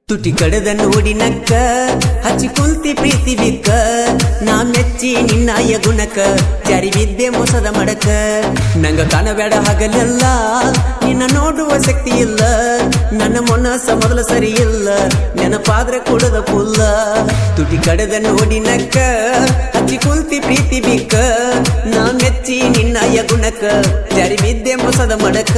ತುಟಿ ಕಡದ ನೋಡಿ ನಕ್ಕ ಹಚ್ಚಿ ಕುಂತಿ ಪ್ರೀತಿ ಬಿಕ್ಕ ನಾ ಮೆಚ್ಚಿ ನಿನ್ನಾಯ ಗುಣಕ ಜಾರಿ ಬಿದ್ದೆ ಮೋಸದ ಮಡಕ ನಂಗ ಕಾಣಬೇಡ ಹಗಲೆಲ್ಲ ನಿನ್ನ ನೋಡುವ ಶಕ್ತಿ ಇಲ್ಲ ನನ್ನ ಮನಸ್ಸ ಮೊದಲು ಸರಿ ಇಲ್ಲ ನೆನಪಾದ್ರೆ ಕೊಡದ ಪುಲ್ಲ ತುಟಿ ಕಡದ ನೋಡಿ ನಕ್ಕ ಹಚ್ಚಿ ಕುಂತಿ ಪ್ರೀತಿ ಬಿಕ್ಕ ನಾ ಮೆಚ್ಚಿ ನಿನ್ನಾಯ ಗುಣಕ ಜಾರಿ ಬಿದ್ದೆ ಮೋಸದ ಮಡಕ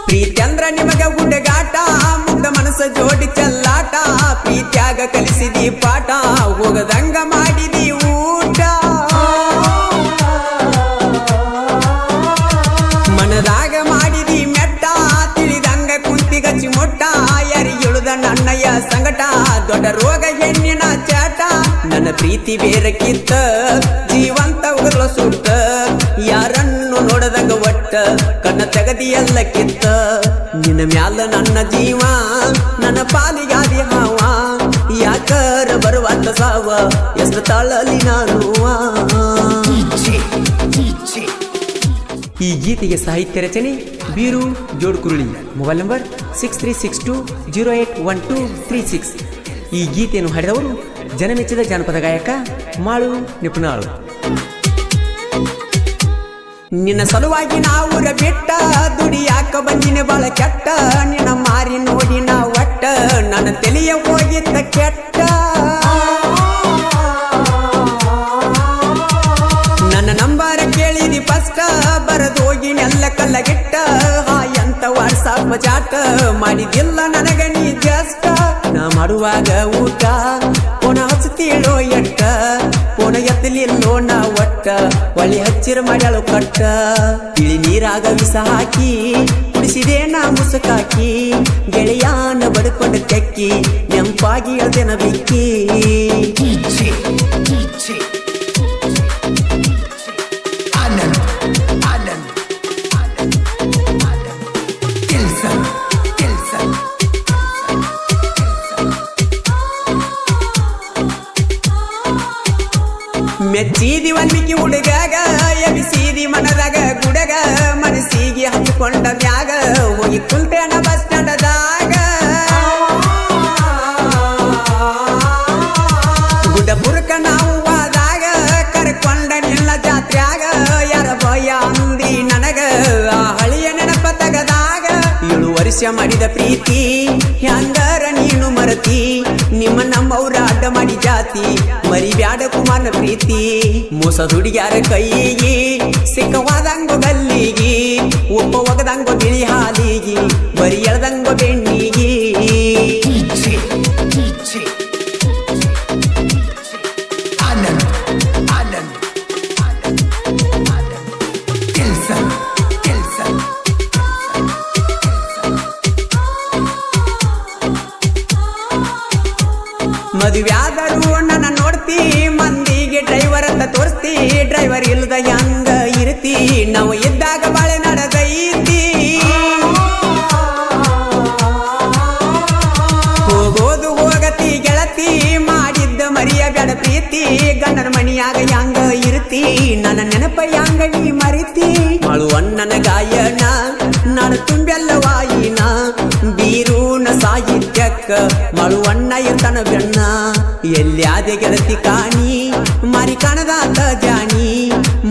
ಪ್ರೀತ್ಯಂದ್ರ ನಿಮಗ ಹುಡುಗಾಟ ಮುಗ್ಧ ಮನಸ್ಸ ಜೋಡಿ ಚಲ್ಲಾಟ ಪ್ರೀತ್ಯಾಗ ಕಲಿಸಿದಿ ಪಾಠ ಹೋಗದಂಗ ಮಾಡಿದಿ ಊಟ ಮನದಾಗ ಮಾಡಿದಿ ಮೆಟ್ಟ ತಿಳಿದಂಗ ಕುಂತಿಗಚ್ಚಿ ಮೊಟ್ಟ ಯಾರಿಗೆಳುದ ನನ್ನಯ್ಯ ಸಂಗಟ ದೊಡ್ಡ ರೋಗ ಹೆಣ್ಣಿನ ಚಾಟ ನನ್ನ ಪ್ರೀತಿ ಬೇರಕ್ಕಿತ್ತ ಜೀವಂತ ಉಗಲ ಸುಟ್ಟ ಯಾರನ್ನು ನೋಡದಂಗ ಒಟ್ಟ ಕಣ್ಣ ತೆಗದಿ ಎಲ್ಲ ಕಿತ್ತ ನಿನ್ನ ಮ್ಯಾಲ ನನ್ನ ಜೀವ ನನ್ನ ಪಾಲಿಗಾದಿ ಹಾವ ಯಾಕರ ಬರುವಂತ ಸಾವ ಎಷ್ಟು ತಾಳಲಿ ನಾನು ಈ ಗೀತೆಗೆ ಸಾಹಿತ್ಯ ರಚನೆ ಬೀರು ಜೋಡ್ಕುರುಳಿ ಮೊಬೈಲ್ ನಂಬರ್ 6362081236 ಈ ಗೀತೆಯನ್ನು ಹಾಡಿದವರು ಜನಮೆಚ್ಚಿದ ಜಾನಪದ ಗಾಯಕ ಮಾಳು ನಿಪುಣಾಳು ನಿನ್ನ ಸಲುವಾಗಿ ನಾವುರ ಬಿಟ್ಟ ದುಡಿಯಾಕ ಬಂದಿನ ಬಾಳ ಕೆಟ್ಟ ನಿನ್ನ ಮಾರಿ ನೋಡಿ ನಾ ಒಟ್ಟ ನನ್ನ ತಲೆಯ ಹೋಗಿದ್ದ ಕೆಟ್ಟ ನನ್ನ ನಂಬರ ಕೇಳಿದಿ ಫಸ್ಟ್ ಬರದು ಹೋಗಿ ನೆಲ್ಲ ಕಲ್ಲಗಿಟ್ಟ ಎಂತ ವಾಟ್ಸಾಪ್ ಚಾಟ ಮಾಡಿದಿಲ್ಲ ನನಗ ನೀ ಜಸ್ಟ್ ನಾ ಮಾಡುವಾಗ ಊಟ ಪೋನ ಹಚ್ಚತೀಳೋ ಎಟ್ಟ ಪೋನ ಎತ್ತಲಿಲ್ಲೋ ನಾ ಒಟ್ಟ ಒಳ್ಳೆ ಹಚ್ಚಿರ ಮಾಡ್ಯಾಳು ಕಟ್ಟ ತಿಳಿ ನೀರಾಗ ವಿಷ ಹಾಕಿ ಕುಡಿಸಿದೆ ನಾ ಮುಸುಕಾಕಿ ಗೆಳೆಯಾನ ಬಡ್ಕೊಂಡು ತೆಕ್ಕಿ ನೆಂಪಾಗಿ ಅದೇನ ಬಿಕ್ಕಿ ಮೆಚ್ಚಿದಿ ವಾಲ್ಮೀಕಿ ಹುಡುಗಾಗ ಎಬಿಸಿದಿ ಮನದಾಗ ಗುಡಗ ಮನಸ್ಸಿಗೆ ಹಚ್ಚಿಕೊಂಡ ಮ್ಯಾಗ ಹೋಗಿ ಕುಂತೇನ ಬಸ್ ಸ್ಟ್ಯಾಂಡದಾಗ ಗುಡ್ಡಪುರಕ ನಾವು ಹೋದಾಗ ಕರ್ಕೊಂಡ ನಿಲ್ಲ ಜಾತ್ರ್ಯಾಗ ಯಾರ ಭಯ ಅಂದಿ ನನಗ ಆ ಹಳಿಯ ನೆನಪ ತಗದಾಗ 7 ವರ್ಷ ಮಾಡಿದ ಪ್ರೀತಿ ಹ್ಯಾಂಗರ ನೀನು ಮರತಿ ನಿಮ್ಮ ನಮ್ಮವ್ರ ಅಡ್ಡ ಮಾಡಿ ಜಾತಿ ಮರಿ ಬ್ಯಾಡ ಕುಮಾರನ ಪ್ರೀತಿ ಮೋಸ ಹುಡುಗ್ಯಾರ ಕೈಯಿಗಿ ಸಿಕ್ಕವಾದಂಗೋ ಗಲ್ಲಿಗಿ ಒಪ್ಪ ಒಗದಂಗೋ ಬಿಳಿ ಹಾಲಿಗಿ ಬರಿ ಎಳ್ದಂಗೋ ಬೆಣ್ಣಿಗಿ ಮದುವ್ಯಾದರೂ ನನ್ನ ನೋಡ್ತಿ ಮಂದಿಗೆ ಡ್ರೈವರ್ ಅಂತ ತೋರಿಸ್ತಿ ಡ್ರೈವರ್ ಇಲ್ದ ಹೆಂಗ ಇರ್ತಿ ನಾವು ಇದ್ದಾಗ ಬಾಳೆ ನಡೆದೈತಿ ಹೋಗೋದು ಹೋಗತಿ ಗೆಳತಿ ಮಾಡಿದ್ದ ಮರಿಯ ಬೇಡ ಪ್ರೀತಿ ಗಂಡನ ಮಣಿಯಾಗ ಹೆಂಗ ಇರ್ತಿ ನನ್ನ ನೆನಪ ಹೆಂಗ ನೀ ಮರಿತಿ ಮಾಳು ಅಣ್ಣನ ಗಾಯನ ನಾನು ತುಂಬೆಲ್ಲ ವಾಯಿನ ಬೀರೂನ ಸಾಹಿತ್ಯಕ್ಕ ಮಾಳು ಅಣ್ಣ ಇರ್ತಾನ ಬೆಣ್ಣ ಎಲ್ಯಾದೆ ಗೆಳತಿ ಕಾಣಿ ಮಾರಿ ಕಾಣದಾತ ಜಾಣಿ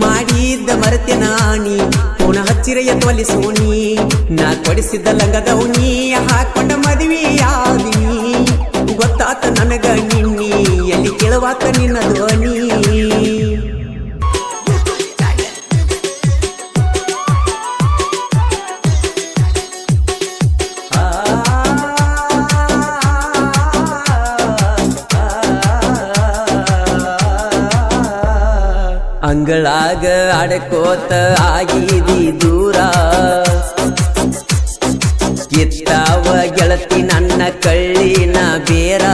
ಮಾಡಿದ್ದ ಮರತೆ ನಾಣಿ ಪುನ ಹಚ್ಚಿರ ಎತ್ತವಲ್ಲಿ ಸೋನಿ ನಾ ಕೊಡಿಸಿದ್ದ ಲಂಗದವನಿ ಹಾಕೊಂಡ ಮದುವೆಯಾದಿನಿ ಗೊತ್ತಾತ ನನಗ ನಿನ್ನಿ ಎಲ್ಲಿ ಕೇಳುವಾತ ನಿನ್ನ ಧ್ವನಿ ಅಂಗಳಾಗ ಅಡಕೋತ ಆಗಿದಿ ದೂರ ಎತ್ತಾವ ಗೆಳತಿ ನನ್ನ ಕಳ್ಳಿನ ಬೇರ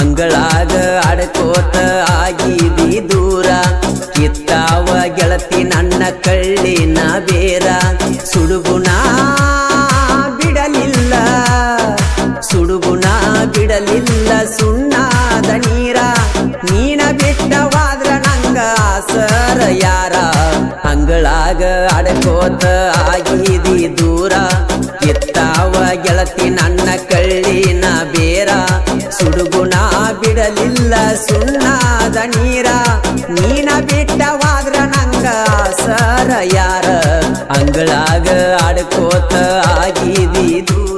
ಅಂಗಳಾಗ ಅಡಕೋತ ಆಗಿದಿ ದೂರ ಕಿತ್ತಾವ ಗೆಳತಿ ನನ್ನ ಕಳ್ಳಿನ ಬೇರ ಸುಡುಗುಣ ಆಡ್ಕೋತ ಆಗಿದಿ ದೂರ ಎತ್ತಾವ ಗೆಳತಿ ನನ್ನ ಕಳ್ಳಿನ ಬೇರ ಸುಡುಗುಣ ಬಿಡಲಿಲ್ಲ ಸುಣ್ಣಾದ ನೀರ ನೀನ ಬಿಟ್ಟವಾದ್ರ ನಂಗ ಆಸರ ಯಾರ ಅಂಗಳಾಗ ಆಡ್ಕೋತ ಆಗಿದಿ ದೂರ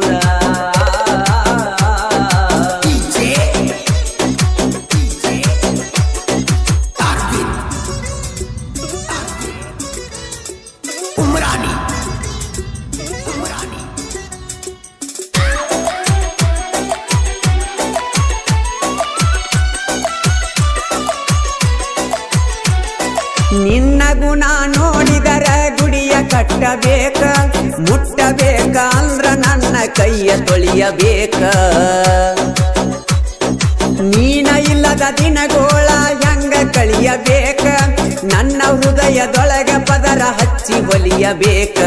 ನಿನ್ನ ಗುಣ ನೋಡಿದರ ಗುಡಿಯ ಕಟ್ಟಬೇಕ ಮುಟ್ಟಬೇಕ ಅಂದ್ರ ನನ್ನ ಕೈಯ ತೊಳಿಯಬೇಕ ನೀನ ಇಲ್ಲದ ದಿನಗೋಳ ಹೆಂಗ ಕಳಿಯಬೇಕ ನನ್ನ ಹೃದಯದೊಳಗ ಪದರ ಹಚ್ಚಿ ಹೊಲಿಯಬೇಕ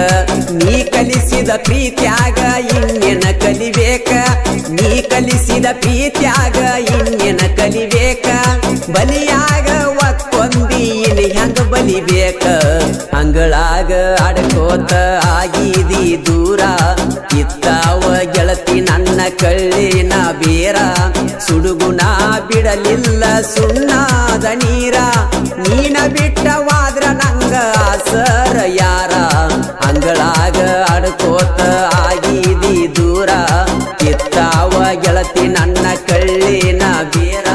ನೀ ಕಲಿಸಿದ ಪ್ರೀತ್ಯಾಗ ಇನ್ನೇನ ಕಲಿಬೇಕ ನೀ ಕಲಿಸಿದ ಪ್ರೀತ್ಯಾಗ ಇನ್ನೇನ ಕಲಿಬೇಕ ಬಲಿಯಾಗ ಒಕ್ಕೊಂದಿ ಹೆಂಗ ಬಲಿಬೇಕ ಅಂಗಳಾಗ ಆಡ್ಕೋತ ಆಗಿದಿ ದೂರ ಇತ್ತಾವ ಗೆಳತಿ ನನ್ನ ಕಳ್ಳಿನ ಬೇರ ಸುಡುಗುಣ ಬಿಡಲಿಲ್ಲ ಸುಣ್ಣಾದ ನೀರ ನೀನ ಬಿಟ್ಟವಾದ್ರ ನಂಗ ಆಸರ ಯಾರ ಅಂಗಳಾಗ ಆಡ್ಕೋತ ಆಗಿದಿ ದೂರ ಇತ್ತಾವ ಗೆಳತಿ ನನ್ನ ಕಳ್ಳಿನ ಬೇರ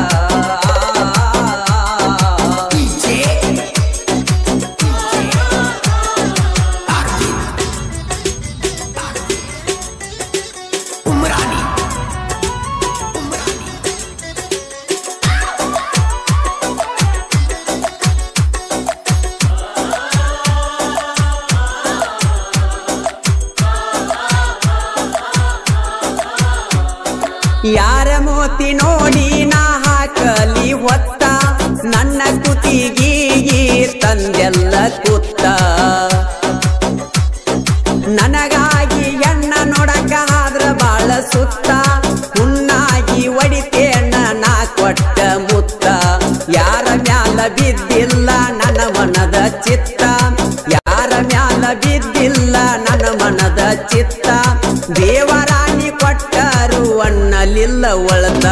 ಯಾರ ಮೋತಿ ನೋಡಿ ನಾ ಹಾಕಲಿ ಹೊತ್ತ ನನ್ನ ಕುತಿಗೀಗಿ ತಂದೆಲ್ಲ ಕುತ್ತ ನನಗಾಗಿ ಎಣ್ಣ ನೋಡಕ ಆದ್ರ ಬಾಳ ಸುತ್ತ ಹುಣ್ಣಾಗಿ ಒಡಿತೇನ ನಾ ಕೊಟ್ಟ ಮುತ್ತ ಯಾರ ಮ್ಯಾಲ ಬಿದ್ದಿಲ್ಲ ನನ್ನ ಮನದ ಚಿತ್ತ ಯಾರ ಮ್ಯಾಲ ಬಿದ್ದಿಲ್ಲ ನನ್ನ ಮನದ ಚಿತ್ತ ದೇವರಾಣಿ ಕೊಟ್ಟರು ಅನ್ನಲಿಲ್ಲ ಒಳತ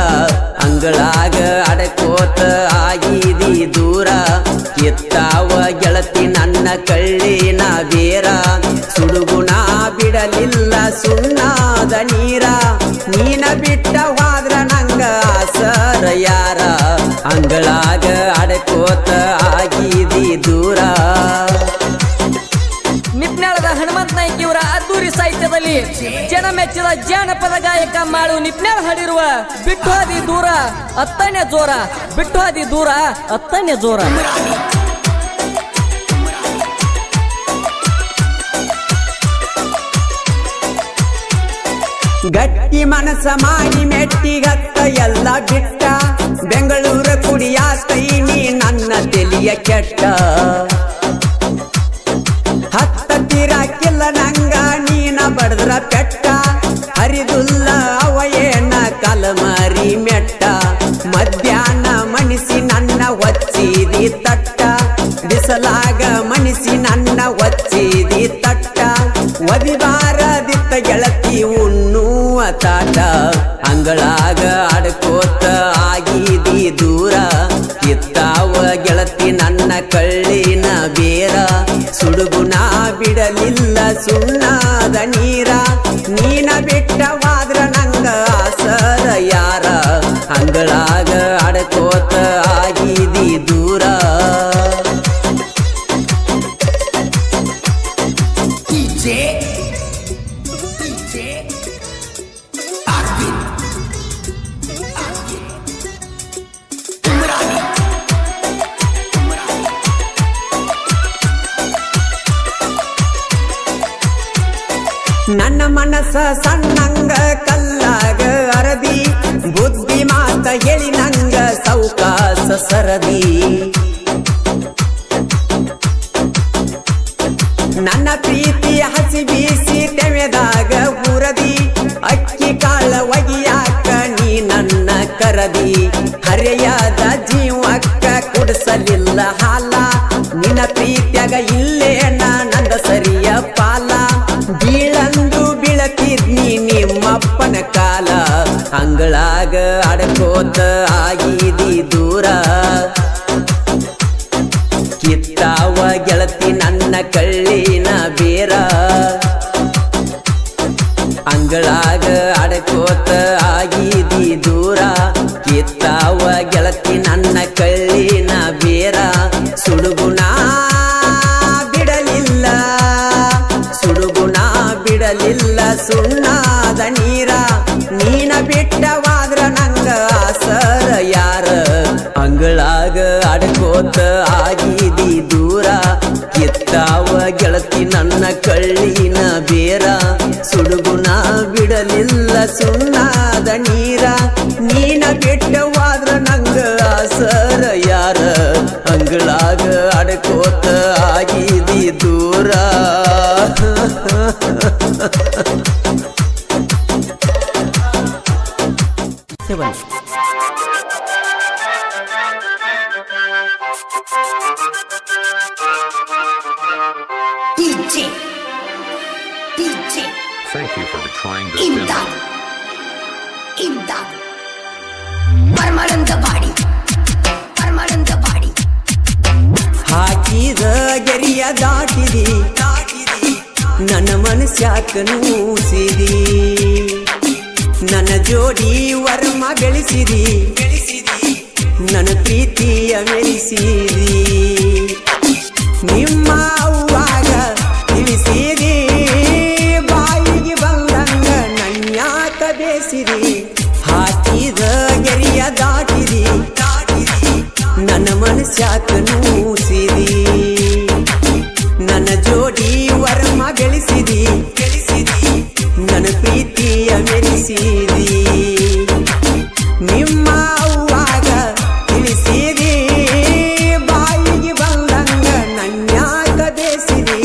ಅಂಗಳಾಗ ಅಡಕೋತ ಆಗಿದಿ ದೂರ ಎತ್ತಾವ ಗೆಳತಿ ನನ್ನ ಕಳ್ಳಿನ ಬೇರ ಸುಡುಗುಣ ಬಿಡಲಿಲ್ಲ ಸುಣ್ಣಾದ ನೀರ ನೀನ ಬಿಟ್ಟವಾದ್ರ ನಂಗ ಆಸರ ಯಾರ ಅಂಗಳಾಗ ಅಡಕೋತ ಆಗಿದಿ ದೂರ ನಿಪ್ನಾಳದ ಹನುಮಂತ ನಾಯ್ಕ ಇವರ ಅದ್ದೂರಿ ಸಾಹಿತ್ಯದಲ್ಲಿ ಜನ ಮೆಚ್ಚಿದ ಜಾನಪದ ಗಾಯಕ ಮಾಳು ನಿಪ್ನಾಳ ಹಾಡಿರುವ ಬಿಟ್ಟು ಹಾದಿ ದೂರ ಅತ್ತನೇ ಜೋರ ಬಿಟ್ಟು ಹಾದಿ ದೂರ ಅತ್ತನೇ ಜೋರ ಗಟ್ಟಿ ಮನಸ ಮಾಡಿ ಮೆಟ್ಟಿಗತ್ತ ಎಲ್ಲ ಬಿಟ್ಟ ಬೆಂಗಳೂರ ಕುಡಿಯಾತೈನಿ ನನ್ನ ತೆಲಿಯ ಕೆಟ್ಟ ಹತ್ತಿರಕ್ಕಿಲ್ಲ ನಂಗ ನೀನ ಬಡದ್ರ ಪೆಟ್ಟ ಹರಿದುಲ್ಲ ಅವಯೇನ ಕಲಮರಿ ಮೆಟ್ಟ ಮಧ್ಯಾಹ್ನ ಮಣಿಸಿ ನನ್ನ ಒಚ್ಚಿದಿ ತಟ್ಟ ಬಿಸಲಾಗ ಮಣಿಸಿ ನನ್ನ ಒಚ್ಚಿದಿ ತಟ್ಟ ಒದಿಬಾರದಿತ್ತ ಗೆಳತಿ ಉಣ್ಣುವ ತಾಟ ಅಂಗಳಾಗ ಆಡ್ಕೋತ ಆಗಿದಿ ದೂರ ಎತ್ತಾವ ಗೆಳತಿ ನನ್ನ ಕಳ್ಳಿನ ಬೇರ ಸುಡುಗುಣ ಬಿಡಲಿಲ್ಲ ಸುಣ್ಣಾದ ನೀರ ನೀನ ಬಿಟ್ಟವಾದ್ರ ನಂಗ ಆಸರ ಯಾರ ಅಂಗಳಾಗ ಆಡ್ಕೋತ ಆಗಿದಿ ದೂರ ನನ್ನ ಮನಸ್ಸ ಸಣ್ಣಂಗ ಕಲ್ಲಾಗ ಅರದಿ ಬುದ್ಧಿ ಮಾತ ಹೇಳಿ ನಂಗ ಸೌಕಾಸ ಸರದಿ ನನ್ನ ಪ್ರೀತಿಯ ಹಸಿ ಬೀಸಿ ತೆಮೆದಾಗ ಹುರದಿ ಅಕ್ಕಿ ಕಾಳ ಒಗಿಯಾಕ ನೀ ನನ್ನ ಕರದಿ ಹರೆಯಾದ ಜೀವಕ್ಕ ಕುಡಿಸಲಿಲ್ಲ ಹಾಲ ನಿನ್ನ ಪ್ರೀತಿಯಾಗ ಇಲ್ಲೇ ನಂದ ಸರಿಯ ಆಡಕೋತ ಆಗಿದಿ ದೂರ ಕಿತ್ತಾವ ಗೆಳತಿ ನನ್ನ ಕಳ್ಳಿನ ಬೇರ ಅಂಗಳಾಗ ಆಡಕೋತ ಆಗಿದಿ ದೂರ ಕಿತ್ತಾವ ಗೆಳತಿ ನನ್ನ ಕಳ್ಳಿನ ಬೇರ ಸುಡುಗುಣ ಬಿಡಲಿಲ್ಲ ಸುಣ್ಣಾದ ನೀರ ನೀನ ಬಿಟ್ಟವಾದ್ರ ನಂಗ ಆಸರ ಯಾರ ಅಂಗಳಾಗ ಆಡಕೋತ ಆಗಿದಿ ದೂರ ಕಿತ್ತಾವ ಗೆಳತಿ ನನ್ನ ಕಳ್ಳಿನ ಬೇರ ಸುಡುಗುಣ ಬಿಡಲಿಲ್ಲ ಸುಣ್ಣಾದ ನೀರ ನೀನ ಬಿಟ್ಟವಾದ್ರ ನಂಗ ಆಸರ ಯಾರ ಅಂಗಳಾಗ ಆಡಕೋತ ಆಗಿದಿ ದೂರ Thank you for trying this demo. Imdad. Permanent body. ಹಾಕಿದ ಗೆರಿಯ ದಾಟಿದಿ ನನ್ನ ಮನಸ್ಯಾಕ ನೂಸಿದಿ ನನ್ನ ಜೋಡಿ ವರ್ಮ ಬೆಳೆಸಿದಿ ನನ್ನ ಪ್ರೀತಿಯ ಮೆರೆಸಿದಿ ನಿಮ್ಮ ಅವ್ವಾಗ ತಿಳಿಸಿದಿ ಬಾಯಿಗೆ ಬಂದಂಗ ನನ್ಯಾಕ ಬೇಸಿದಿ ಹಾಕಿದ ಗೆರಿಯ ದಾಟಿದಿ ನನ್ನ ಮನಸ್ಯಾಕ ನೂಸಿದಿ ನನ್ನ ಜೋಡಿ ವರ್ಮ ಬೆಳೆಸಿದಿ ನನ್ನ ಪ್ರೀತಿಯ ಮೆರೆಸಿದಿ ನಿಮ್ಮ ಅವ್ವಾಗ ತಿಳಿಸಿದಿ ಬಾಯಿಗೆ ಬಂದಂಗ ನನ್ಯಾಕ ಬೇಸಿದಿ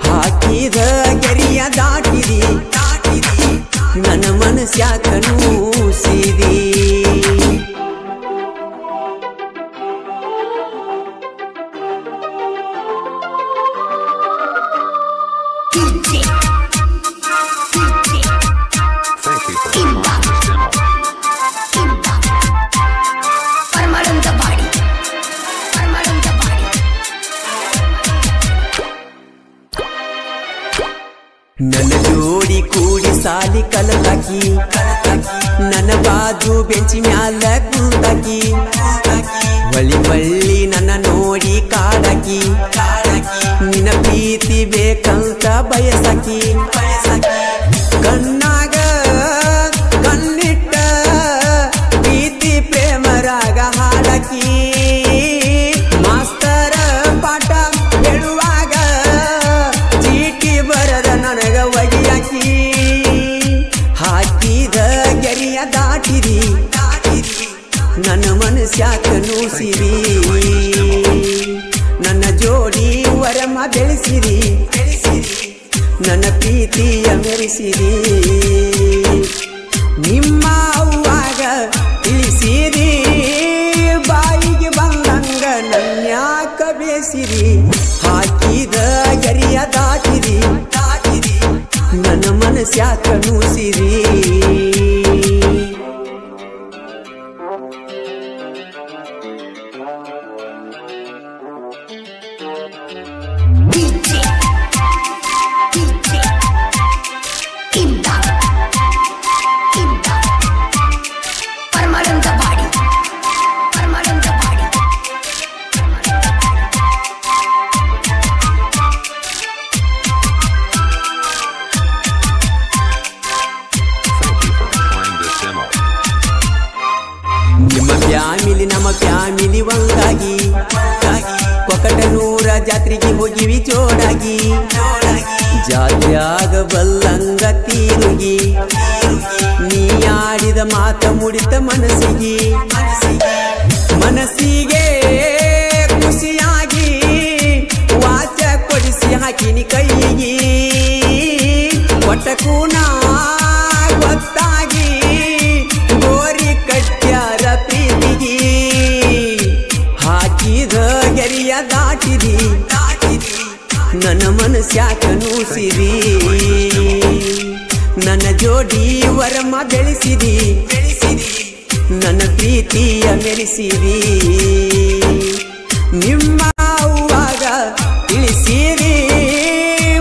ಹಾಕಿದ ಗೆರಿಯ ದಾಟಿದಿ ನನ್ನ ಮನಸ್ಯಾಕ ನೂಸಿದಿ ನನ್ನ ಜೋಡಿ ಕೂಡಿ ಸಾಲಿ ಕಲತಾಕಿ ನನ್ನ ಬಾಜು ಬೆಂಚಿ ಮ್ಯಾಲ ಕುಂತಾಕಿ ಹೊಳ್ಳಿ ನನ್ನ ನೋಡಿ ಕಾಡಾಕಿ ನಿನ್ನ ಪ್ರೀತಿ ಬೇಕಂತ ಬಯಸಾಕಿ ಕಣ್ಣಾಗ ಕಣ್ಣಿಟ್ಟ ಪ್ರೀತಿ ಪ್ರೇಮರಾಗ ಹಾಡಾಕಿ ಮಾಸ್ತರ ಪಾಠ ಹೇಳುವಾಗ ಚೀಟಿ ಬರದ ನನಗ ಒಗಿಯಾಕಿ ಹಾಕಿದ ಗೆರಿಯ ದಾಟಿದಿ ನನ್ನ ಮನಸ್ಯಾಕ ನೂಸಿದಿ ನನ್ನ ಜೋಡಿ ವರಮ ಬೆಳೆಸಿದಿ ನನ್ನ ಪ್ರೀತಿಯ ಮೆರೆಸಿದಿ ನಿಮ್ಮ ಅವ್ವಾಗ ತಿಳಿಸಿದಿ ಬಾಯಿಗೆ ಬಂದಂಗ ನನ್ಯಾಕ ಬೇಸಿದಿ ಹಾಕಿದ ಗೆರಿಯ ದಾಟಿದಿ ನನ್ನ ಮನಸ್ಯಾಕ ನೂಸಿದಿ ನಮ್ಮ ಫ್ಯಾಮಿಲಿ ಒಂದಾಗಿ ಕೊಕಟನೂರ ಜಾತ್ರೆಗೆ ಹೋಗಿವಿ ಜೋಡಾಗಿ ಜಾತ್ಯಾಗ ಬಲ್ಲಂಗ ತೀರುಗಿ ನೀ ಆಡಿದ ಮಾತ ಮುಡಿತ ಮನಸ್ಸಿಗೆ ಖುಷಿಯಾಗಿ ವಾಚ ಕೊಡಿಸಿ ಹಾಕಿನಿ ಕೈಗೆ ಒಟ್ಟಕೂ ನಾ ಗೊತ್ತಾಗಿ ಗೋರಿ ಕಟ್ಟ್ಯಾರ ಪ್ರೀತಿಗೆ ಹಾಕಿದ ಗೆರಿಯ ದಾಟಿದಿ ನನ್ನ ಮನಸ್ಯಾಕ ನೂಸಿದಿ ನನ್ನ ಜೋಡಿ ವರಮ ಬೆಳೆಸಿದಿ ನನ್ನ ಪ್ರೀತಿಯ ಮೆರೆಸಿದಿ ನಿಮ್ಮ ಅವ್ವಾಗ ತಿಳಿಸಿದಿ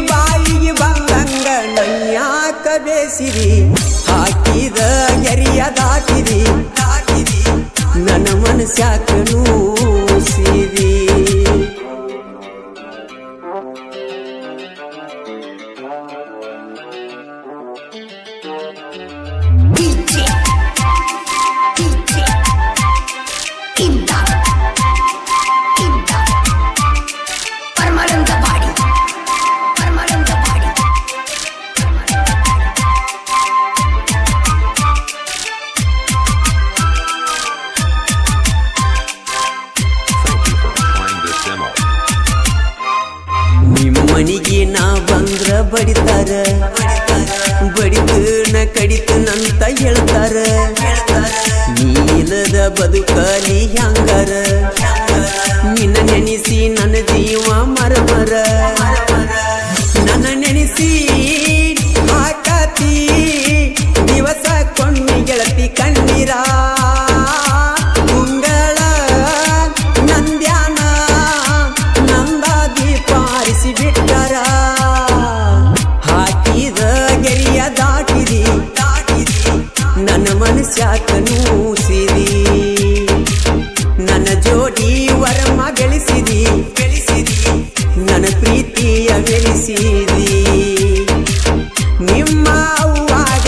ಬಾಯಿಗೆ ಬಂದಂಗ ನನ್ಯಾಕ ಬೇಸಿದಿ ಹಾಕಿದ ಗೆರಿಯ ದಾಟಿದಿ ನನ್ನ ಮನಸ್ಯಾಕ ನೂಸಿದಿ ಮನಿಗೆ ನಾ ಬಂದ್ರ ಬಡಿತಾರ ಬಡಿದು ನ ಕಡಿತನಂತ ಹೇಳ್ತಾರ ನೀಲದ ಬದುಕಲಿ ಹ್ಯಾಂಗಾರ ನಿನ್ನ ನೆನೆಸಿ ನನ್ನ ಜೀವ ಮರಮರ ನನ್ನ ನೆನೆಸಿ ಹಾಕತಿ ದಿವಸ ಕೊಂಡಿ ಗೆಳತಿ ಕಣ್ಣೀರ ಮುಂಗಳ ನಂದ್ಯಾನ ನಂದ ದೀಪ ಆರಿಸಿ ಬಿಟ್ಟರ ಹಾಕಿದ ಗೆರಿಯ ದಾಟಿದಿ ನನ್ನ ಮನಸ್ಯಾಕ ನೂಸಿದಿ ನನ್ನ ಜೋಡಿ ವರಮ ಗಳಿಸಿದಿ ನನ್ನ ಪ್ರೀತಿಯ ಗೆಳಿಸಿದಿ ನಿಮ್ಮ ಅವ್ವಾಗ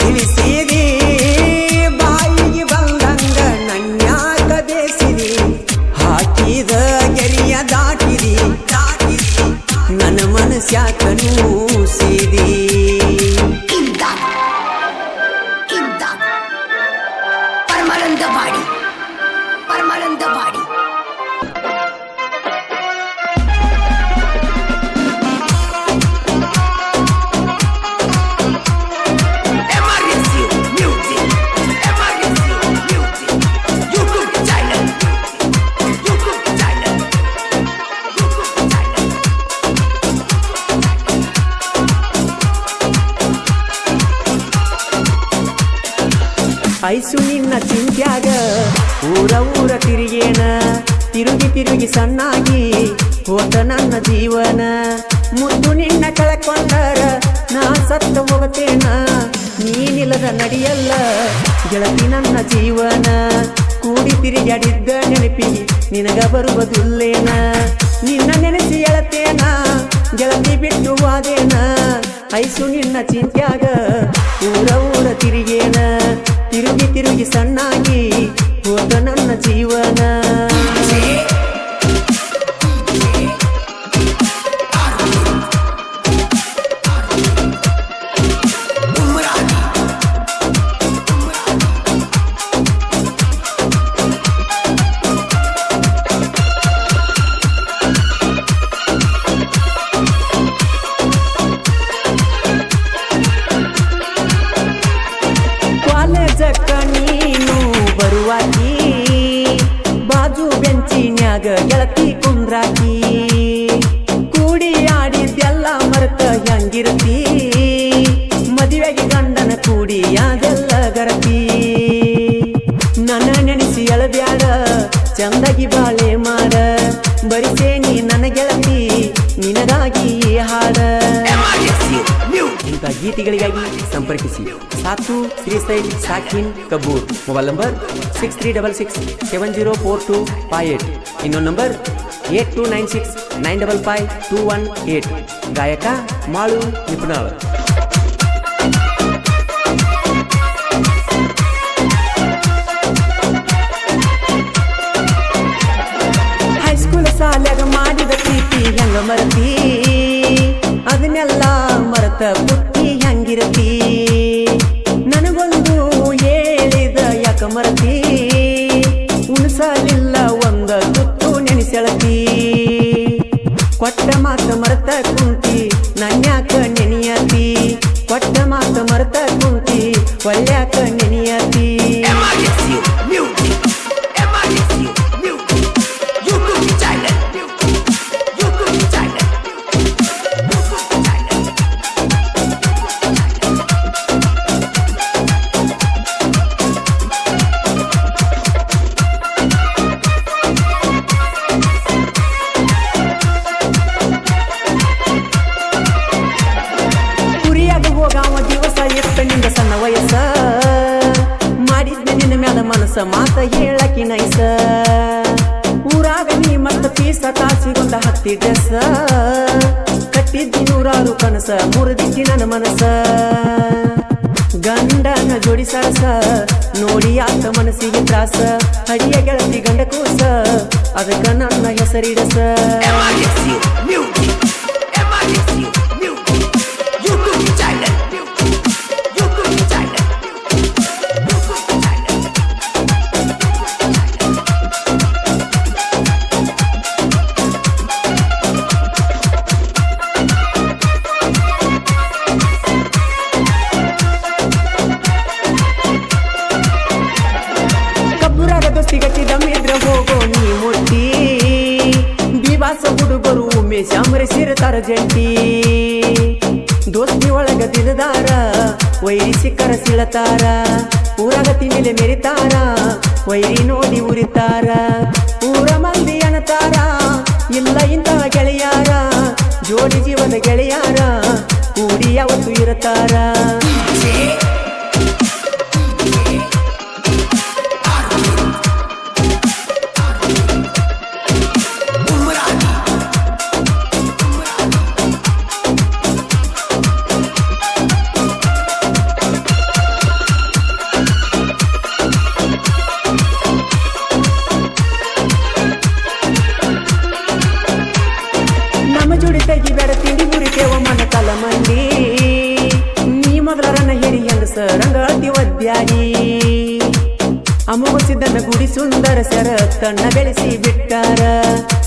ತಿಳಿಸಿದಿ ಬಾಯಿಗೆ ಬಂದಂಗ ನನ್ಯಾಕ ಬೇಸಿದಿ ಹಾಕಿದ ಗೆರಿಯ ದಾಟಿದಿ ನನ್ನ ಮನಸ್ಯಾಕ ನೂಸಿದಿ ಪರಮಾನಂದವಾಡಿ ಐಸು ನಿನ್ನ ಚಿಂತ್ಯಾಗ ಊರ ತಿರುಗೇನ ತಿರುಗಿ ಸಣ್ಣಾಗಿ ಹೋತ ನನ್ನ ಜೀವನ ಮುದ್ದು ನಿನ್ನ ಕಳಕೊಂಡರ ನಾ ಸತ್ತ ಹೋಗತೇನ ನೀನಿಲ್ಲದ ನಡಿಯಲ್ಲ ಗೆಳತಿ ನನ್ನ ಜೀವನ ಕೂಡಿ ತಿರುಗಾಡಿದ್ದ ನೆನಪಿಗೆ ನಿನಗ ಬರುವುದಿಲ್ಲೇನ ನಿನ್ನ ನೆನೆಸಿ ಎಳತೇನ ಗೆಳತಿ ಬಿಟ್ಟು ವಾದೇನ ಐಸು ನಿನ್ನ ಚಿಂತ್ಯಾಗ ಊರ ತಿರುಗೇನ ತಿರುಗಿ ಸಣ್ಣಾಗಿ ಹೋದ ನನ್ನ ಜೀವನ ಕಾಲೇಜಕ್ಕ ನೀನು ಬರುವಾಕಿ ಬಾಜು ಬೆಂಚಿನ್ಯಾಗ ಗೆಳತಿ ಕುಂದ್ರಾಕಿ ಕೂಡಿ ಆಡಿದ್ದೆಲ್ಲ ಮರೆತ ಹೆಂಗಿರತಿ ಮದುವೆಗೆ ಗಂಡನ ಕೂಡಿ ಅದೆಲ್ಲ ಗರತಿ ನನ್ನ ನೆನೆಸಿ ಎಳಬ್ಯಾಡ ಚಂದಗಿ ಬಾಳೆ ಮಾಡ ಬರಿಸೇನಿ ನನ್ನ ಗೆಳತಿ ನಿನಗಾಗಿ ಹಾಡ ಇಂಥ ಗೀತೆಗಳಿಗಾಗಿ ಸಂಪರ್ಕಿಸಿ ಸಾತು ಶ್ರೀ ಸೈಡ್ ಸಾಕಿನ್ ಕಬೂರ್ ಮೊಬೈಲ್ ನಂಬರ್ 6366704258 ಇನ್ನೊಂದು ನಂಬರ್ 8296955218 ಗಾಯಕ ಮಾಳು ನಿಪುಣಾಳ್. ಹೈಸ್ಕೂಲ್ ಸಾಲ್ಯಾಗ ಮಾಡಿದ ಪ್ರೀತಿ ಹೆಂಗ ಮರತಿ ಅದನ್ನೆಲ್ಲ ಮರತ ಬುಟ್ಟಿ ಹೆಂಗಿರತಿ ನನಗೊಂದು ಹೇಳಿದ ಯಾಕ ಮರತಿ ಉಣಸಲಿಲ್ಲ ಒಂದ ತುತ್ತು ನೆನೆಸೆಳತಿ ಕೊಟ್ಟ ಮಾತ ಮರತ ಕುಂತಿ ನನ್ಯಾಕ ನೆನೆಯತಿ ಕೊಟ್ಟ ಮಾತ ಮರತ ಕುಂತಿ ಒಳ್ಳ್ಯಾಕ ನೆನೆಯತಿ ಕಾವ ದಿವಸ ಎತ್ತ ನಿಂದ ಸಣ್ಣ ವಯಸ್ಸ ಮಾಡಿದ್ದೆ ನಿನ್ನ ಮ್ಯಾಲ ಮನಸ್ಸ ಮಾತ ಹೇಳಕಿ ನೈಸ ಊರಾಗ ನೀ ಮತ್ತ ಪೀಸ ತಾಸಿಗೊಂದ ಹತ್ತಿ ಡ್ರೆಸ್ ಕಟ್ಟಿದ್ದಿ ನೂರಾರು ಕನಸ ಮುರಿದಿದ್ದಿ ನನ್ನ ಮನಸ್ಸ ಗಂಡನ ಜೋಡಿ ಸರಸ ನೋಡಿ ಆತ ಮನಸ್ಸಿಗೆ ತ್ರಾಸ ಹಡಿಯ ಗೆಳತಿ ಗಂಡ ಕೂಸ ಅದಕ್ಕ ನನ್ನ ಹೆಸರಿಡಸ ದೋಸ್ತಿಗಟ್ಟಿದ ಮೇದ್ರ ಹೋಗೋ ನೀ ಮುಟ್ಟಿ ದಿವಾಸ ಹುಡುಗರು ಒಮ್ಮೆ ಶಾಮರಿಸಿರ್ತಾರ ಜಂಟಿ ದೋಸ್ತಿ ಒಳಗ ದಿಲದಾರ ವೈರಿ ಸಿಕ್ಕರ ಸಿಳತಾರ ಊರಾಗತಿ ಮೇಲೆ ಮೆರಿತಾರ ವೈರಿ ನೋಡಿ ಉರಿತಾರ ಊರ ಮಂದಿ ಅಣತಾರ ಇಲ್ಲ ಇಂತಹ ಗೆಳೆಯಾರ ಜೋಡಿ ಜೀವದ ಗೆಳೆಯಾರ ಕೂಡಿ ಯಾವತ್ತು ಇರತಾರ ಜೋಡಿ ತೆಗಿ ಬೇಡ ತಿಂಡಿ ಮುರಿತೇವ ಮನ ಕಲ ಮಂದಿ ನೀ ಮೊದಲರನ್ನ ಹಿಡಿ ಹೆಂಗಸ ರಂಗಾತಿ ಒದ್ಯಾಡಿ ಅಮೋಘಸಿದ್ದನ ಗುಡಿ ಸುಂದರ ಸರ ತಣ್ಣ ಬೆಳೆಸಿ ಬಿಟ್ಟಾರ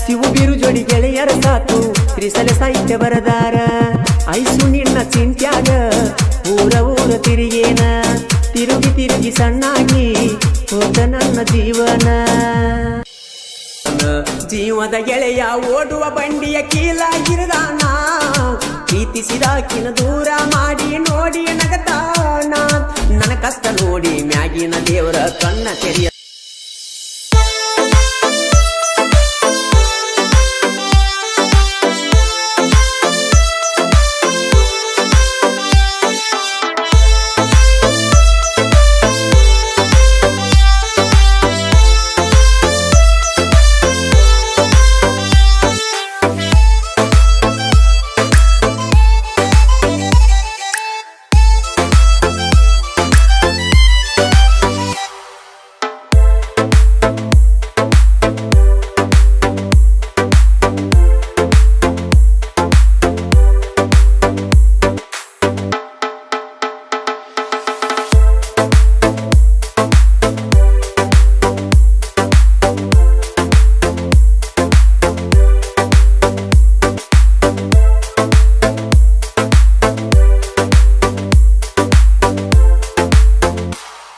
ಶಿವು ಬೀರು ಜೋಡಿ ಗೆಳೆಯರ ಸಾತು ತ್ರಿಸಲೆ ಸಾಹಿತ್ಯ ಬರದಾರ ಐಸು ನಿನ್ನ ಚಿಂತ್ಯಾಗ ಊರ ಊರ ತಿರುಗೇನ ತಿರುಗಿ ತಿರುಗಿ ಸಣ್ಣಾಗಿ ಹೋದ ನನ್ನ ಜೀವನ ಜೀವದ ಗೆಳೆಯ ಓಡುವ ಬಂಡಿಯ ಕೀಲಾಗಿರದಾನ ಪ್ರೀತಿಸಿದಾಕಿನ ದೂರ ಮಾಡಿ ನೋಡಿ ನಗತಾನ ನನ್ನ ಕಷ್ಟ ನೋಡಿ ಮ್ಯಾಗಿನ ದೇವರ ಕಣ್ಣ ತೆರೆಯ